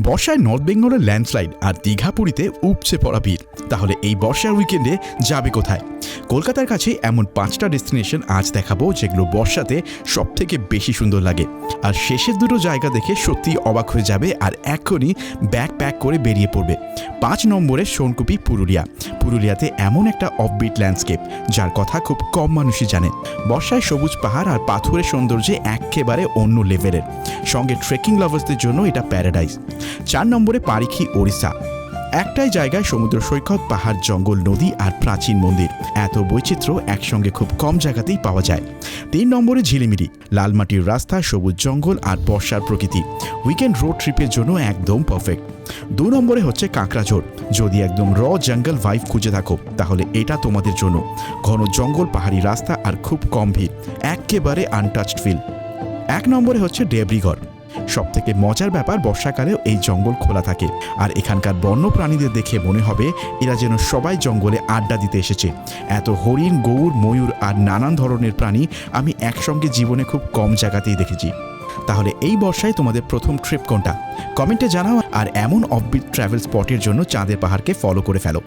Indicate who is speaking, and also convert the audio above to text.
Speaker 1: বর্ষায় নর্থ বেঙ্গলের ল্যান্ডস্লাইড আর দীঘা পুরীতে উপচে পড়া ভিড়। তাহলে এই বর্ষার উইকেন্ডে যাবে কোথায়? কলকাতার কাছে এমন 5টা ডেস্টিনেশন আজ দেখাবো যেগুলো বর্ষাতে সব থেকে বেশি সুন্দর লাগে। আর শেষের দুটো জায়গা দেখে সত্যি অবাক হয়ে যাবে আর এক্ষুনি ব্যাগ প্যাক করে বেরিয়ে পড়বে। 5 নম্বরে সোনকুপি পুরুলিয়া। পুরুলিয়াতে এমন একটা অফবিট ল্যান্ডস্কেপ যার কথা খুব কম মানুষই জানে। বর্ষায় সবুজ পাহাড় আর পাথরের সৌন্দর্যে একেবারে অন্য লেভেলের, সঙ্গে ট্রেকিং লাভার্সদের জন্য এটা প্যারাডাইস। 4 নম্বরে পারিখি ওড়িশা। একটাই জায়গায় সমুদ্র সৈকত, পাহাড়, জঙ্গল, নদী আর প্রাচীন মন্দির। এত বৈচিত্র্য একসঙ্গে খুব কম জায়গাতেই পাওয়া যায়। 3 নম্বরে ঝিলিমিলি। লালমাটির রাস্তা, সবুজ জঙ্গল আর বর্ষার প্রকৃতি। উইকেন্ড রোড ট্রিপের জন্য একদম পারফেক্ট। 2 নম্বরে হচ্ছে কাঁকড়াঝোড়। যদি একদম র জঙ্গল ভাইব খুঁজে থাকো তাহলে এটা তোমাদের জন্য। ঘন জঙ্গল, পাহাড়ি রাস্তা আর খুব কম ভিড়, একেবারে আনটাচড ফিল। 1 নম্বরে হচ্ছে দেবরিগড়। সব থেকে মজার ব্যাপার, বর্ষাকালেও এই জঙ্গল খোলা থাকে আর এখানকার বন্য প্রাণীদের দেখে মনে হবে এরা যেন সবাই জঙ্গলে আড্ডা দিতে এসেছে। এত হরিণ, গৌর, ময়ূর আর নানান ধরনের প্রাণী আমি একসঙ্গে জীবনে খুব কম জায়গাতেই দেখেছি। তাহলে এই বর্ষায় তোমাদের প্রথম ট্রিপ কোনটা? কমেন্টে জানাও। আর এমন অফবিট ট্রাভেল স্পটের জন্য চাঁদের পাহাড়কে ফলো করে ফেলো।